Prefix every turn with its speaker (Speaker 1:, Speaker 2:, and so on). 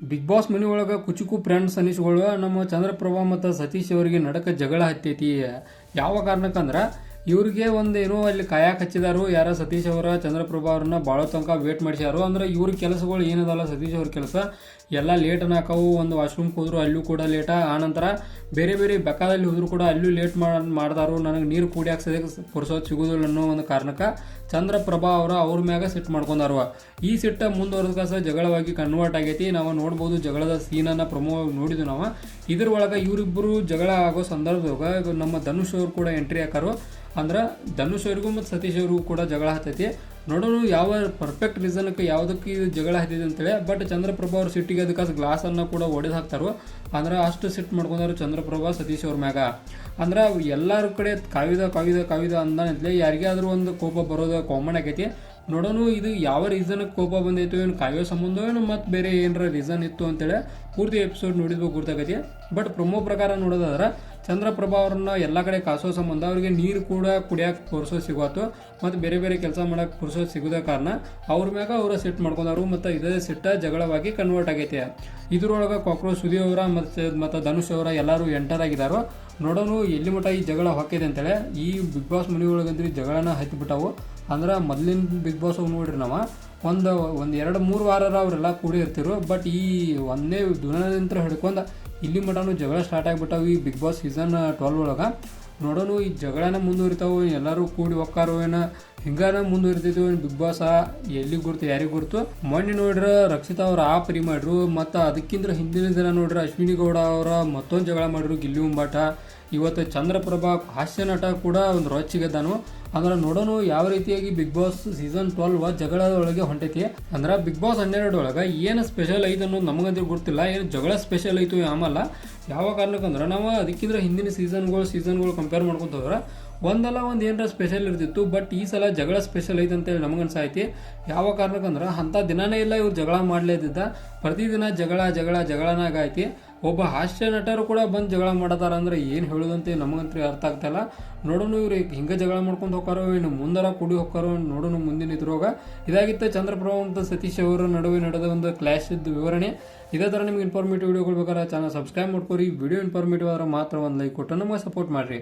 Speaker 1: Big boss ಮನಿ ಒಳಗ ಕುಚುಕು friends ಅನಿಸ್ಗಳು ನಮ್ಮ ಚಂದ್ರಪ್ರಭಾ ಮತ್ತು ಸತೀಶ್ ಅವರಿಗೆ ನಡಕ ಜಗಳ ಹತ್ತೈತಿ. ಯಾವ ಕಾರಣಕ್ಕಂದ್ರ ಇವ್ರಿಗೆ ಏನೋ ಅಲ್ಲಿ ಕಾಯಕ್ ಹಚ್ಚಿದಾರು ಯಾರ ಸತೀಶ್ ಅವರ ಚಂದ್ರಪ್ರಭಾ ಅವ್ರನ್ನ ಭಾಳ ತನಕ ವೇಟ್ ಮಾಡಿಸ್ಯಾರು. ಅಂದ್ರೆ ಇವ್ರ ಕೆಲಸಗಳು ಏನದಲ್ಲ ಸತೀಶ್ ಅವ್ರ ಕೆಲಸ ಎಲ್ಲ ಲೇಟ್ ಅನ್ನಾಕವು. ಒಂದು ವಾಶ್ರೂಮ್ಗೆ ಹೋದ್ರು ಅಲ್ಲೂ ಕೂಡ ಲೇಟ, ಆನಂತರ ಬೇರೆ ಬೇರೆ ಬೆಕ್ಕದಲ್ಲಿ ಹೋದ್ರು ಕೂಡ ಅಲ್ಲೂ ಲೇಟ್ ಮಾಡ್ದಾರು. ನನಗೆ ನೀರು ಕುಡಿಯಾಕ ಸದ್ಯಕ್ಕೆ ಪುರ್ಸೋದು ಸಿಗುದಿಲ್ಲ ಅನ್ನೋ ಒಂದು ಕಾರಣಕ್ಕೆ ಚಂದ್ರಪ್ರಭಾ ಅವ್ರ ಮ್ಯಾಗ ಸಿಟ್ಟು ಮಾಡ್ಕೊಂಡಾರು. ಈ ಸಿಟ್ಟ ಮುಂದುವರೆದ ಜಗಳವಾಗಿ ಕನ್ವರ್ಟ್ ಆಗೈತಿ. ನಾವು ನೋಡ್ಬೋದು ಜಗಳದ ಸೀನನ್ನು ಪ್ರಮೋ ನೋಡಿದ್ವಿ ನಾವು. ಇದ್ರ ಒಳಗೆ ಇವರಿಬ್ಬರು ಜಗಳ ಆಗೋ ಸಂದರ್ಭದಾಗ ನಮ್ಮ ಧನುಷ್ ಅವ್ರು ಕೂಡ ಎಂಟ್ರಿ ಹಾಕಾರು. ಅಂದ್ರೆ ಧನುಷ್ ಅವ್ರಿಗೂ ಮತ್ತು ಸತೀಶ್ ಅವ್ರಿಗೂ ಕೂಡ ಜಗಳ ಹತ್ತೈತಿ. ನೋಡೋಣ ಯಾವ ಪರ್ಫೆಕ್ಟ್ ರೀಸನ್ಕ್ಕೆ ಯಾವುದಕ್ಕೆ ಇದು ಜಗಳ ಹತ್ತಿದೆ ಅಂತೇಳಿ. ಬಟ್ ಚಂದ್ರಪ್ರಭಾ ಅವ್ರ ಸಿಟ್ಟಿಗೆ ಅದಕ್ಕೆ ಗ್ಲಾಸನ್ನು ಕೂಡ ಒಡೆದು ಹಾಕ್ತಾರೋ. ಅಂದ್ರೆ ಅಷ್ಟು ಸಿಟ್ಟು ಮಾಡ್ಕೊಂಡಾರು ಚಂದ್ರಪ್ರಭಾ ಸತೀಶ್ ಅವ್ರ ಮ್ಯಾಗ. ಅಂದ್ರೆ ಎಲ್ಲರ ಕಡೆ ಕಾವಿದ ಅಂದಾನಂತಲೇ ಯಾರಿಗಾದ್ರೂ ಒಂದು ಕೋಪ ಬರೋದು ಕಾಮನ್ ಆಗೈತಿ. ನೋಡೋಣ ಇದು ಯಾವ ರೀಸನ್ಗೆ ಕೋಪ ಬಂದೈತು, ಏನು ಕಾಯೋ ಸಂಬಂಧ ಏನು ಮತ್ತು ಬೇರೆ ಏನಾರ ರೀಸನ್ ಇತ್ತು ಅಂತೇಳಿ ಪೂರ್ತಿ ಎಪಿಸೋಡ್ ನೋಡಿದ್ಬೇಕು ಗೊತ್ತಾಗೈತಿ. ಬಟ್ ಪ್ರಮೋ ಪ್ರಕಾರ ನೋಡೋದಾದ್ರೆ ಚಂದ್ರಪ್ರಭಾ ಅವ್ರನ್ನ ಎಲ್ಲ ಕಡೆ ಕಾಸೋ ಸಂಬಂಧ ಅವ್ರಿಗೆ ನೀರು ಕೂಡ ಕುಡಿಯೋಕೆ ಪುರ್ಸೋದು ಸಿಗೋತು ಮತ್ತು ಬೇರೆ ಬೇರೆ ಕೆಲಸ ಮಾಡೋಕೆ ಪುರ್ಸೋದು ಸಿಗೋದ ಕಾರಣ ಅವ್ರ ಮ್ಯಾಗ ಅವರ ಸಿಟ್ಟು ಮಾಡ್ಕೊಂಡಾರು. ಮತ್ತು ಇದೇ ಸಿಟ್ಟ ಜಗಳವಾಗಿ ಕನ್ವರ್ಟ್ ಆಗೈತೆ. ಇದ್ರೊಳಗೆ ಕಾಕ್ರೋಚ್ ಸುದಿ ಅವರ ಮತ್ತು ಧನುಷ್ ಅವರ ಎಲ್ಲರೂ ಎಂಟರ್ ಆಗಿದ್ದಾರೋ. ನೋಡೋಣ ಎಲ್ಲಿ ಮಟ್ಟ ಈ ಜಗಳ ಹೊಕ್ಕಿದೆ ಅಂತೇಳಿ. ಈ ಬಿಗ್ ಬಾಸ್ ಮನೆ ಒಳಗಂದ್ರೆ ಜಗಳನ ಹತ್ತಿಬಿಟ್ಟವು. ಅಂದ್ರೆ ಮೊದಲಿನ ಬಿಗ್ ಬಾಸ್ ನೋಡ್ರಿ ನಾವು ಒಂದು 2-3 ವಾರ ಅವರೆಲ್ಲ ಕೂಡಿ ಇರ್ತಿರು. ಬಟ್ ಈ ಒಂದೇ ದಿನದಿಂದ ಹಿಡ್ಕೊಂಡು ಇಲ್ಲಿ ಮಟನೂ ಜಗಳ ಸ್ಟಾರ್ಟ್ ಆಗಿಬಿಟ್ಟಾವು ಈ ಬಿಗ್ ಬಾಸ್ ಸೀಸನ್ 12 ಒಳಗೆ. ನೋಡೋಣ ಈ ಜಗಳನ ಮುಂದುವರಿತಾವೆ, ಎಲ್ಲರೂ ಕೂಡಿ ಒಕ್ಕಾರೋ ಏನೋ ಹಿಂಗಾನ ಮುಂದುವರಿತಿದ್ವು. ಬಿಗ್ ಬಾಸ್ ಎಲ್ಲಿ ಗುರ್ತು ಯಾರಿಗೆ ಗುರ್ತು. ಮೊನ್ನೆ ನೋಡ್ರೆ ರಕ್ಷಿತಾ ಅವ್ರು ಪ್ರಿ ಮಾಡ್ರು. ಮತ್ತು ಅದಕ್ಕಿಂತ ಹಿಂದಿನ ದಿನ ನೋಡ್ರೆ ಅಶ್ವಿನಿ ಗೌಡ ಅವರ ಮತ್ತೊಂದು ಜಗಳ ಮಾಡಿದ್ರು ಗಿಲ್ಲಿ ಉಂಬಾಟ. ಇವತ್ತು ಚಂದ್ರಪ್ರಭಾ ಹಾಸ್ಯ ನಟ ಕೂಡ ಒಂದು ರೊಚ್ಚಿಗೆದ್ದಾನು. ಅಂದ್ರೆ ನೋಡೋಣ ಯಾವ ರೀತಿಯಾಗಿ ಬಿಗ್ ಬಾಸ್ ಸೀಸನ್ 12 ಜಗಳದ ಒಳಗೆ ಹೊಂಟೈತಿ. ಅಂದ್ರೆ ಬಿಗ್ ಬಾಸ್ 12 ಒಳಗೆ ಏನು ಸ್ಪೆಷಲ್ ಐತೆ ಅನ್ನೋದು ನಮಗಂದ್ರೆ ಗೊತ್ತಿಲ್ಲ. ಏನು ಜಗಳ ಸ್ಪೆಷಲ್ ಐತು ಆಮಲ್ಲ. ಯಾವ ಕಾರಣಕ್ಕಂದ್ರೆ ನಾವು ಅದಕ್ಕಿಂತ ಹಿಂದಿನ ಸೀಸನ್ಗಳು ಕಂಪೇರ್ ಮಾಡ್ಕೊಂತ ಹೋದ್ರೆ ಒಂದಲ್ಲ ಒಂದು ಏನರ ಸ್ಪೆಷಲ್ ಇರ್ತಿತ್ತು. ಬಟ್ ಈ ಸಲ ಜಗಳ ಸ್ಪೆಷಲ್ ಐತೆ ಅಂತೇಳಿ ನಮಗನ್ಸಾಯ್ತಿ. ಯಾವ ಕಾರಣಕ್ಕಂದ್ರೆ ಅಂಥ ದಿನಾನೇ ಇಲ್ಲ ಇವ್ರು ಜಗಳ ಮಾಡಲೇದಿದ್ದ. ಪ್ರತಿದಿನ ಜಗಳನಾಗ ಐತಿ. ಒಬ್ಬ ಹಾಸ್ಯ ನಟರು ಕೂಡ ಬಂದು ಜಗಳ ಮಾಡತಾರ ಅಂದ್ರೆ ಏನು ಹೇಳೋದಂತೆ ನಮಗಂತೂ ಅರ್ಥ ಆಗ್ತಾಯಿಲ್ಲ. ನೋಡೋಣ ಇವ್ರು ಹಿಂಗೆ ಜಗಳ ಮಾಡ್ಕೊಂಡು ಹೋಗ್ತಾರೋ ಇನ್ನು ಮುಂದರ ಕೂಡಿ ಹೋಗ್ತಾರೋ ನೋಡೋಣ ಮುಂದಿನ ಇದ್ರೋಗ. ಇದಾಗಿತ್ತು ಚಂದ್ರಪ್ರಭಾ ಮತ್ತು ಸತೀಶ್ ಅವರ ನಡುವೆ ನಡೆದ ಒಂದು ಕ್ಲಾಶ್ ಇದ್ದು ವಿವರಣೆ. ಇದೇ ಥರ ನಿಮ್ಗೆ ಇನ್ಫಾರ್ಮೇಟಿವ್ ವಿಡಿಯೋಗಳು ಬೇಕಾದ್ರೆ ಚಾನಲ್ ಸಬ್ಸ್ಕ್ರೈಬ್ ಮಾಡ್ಕೊರಿ. ವಿಡಿಯೋ ಇನ್ಫಾರ್ಮೇಟಿವ್ ಆದ್ರೆ ಮಾತ್ರ ಒಂದು ಲೈಕ್ ಕೊಟ್ಟು ನಮಗೆ ಸಪೋರ್ಟ್ ಮಾಡಿರಿ.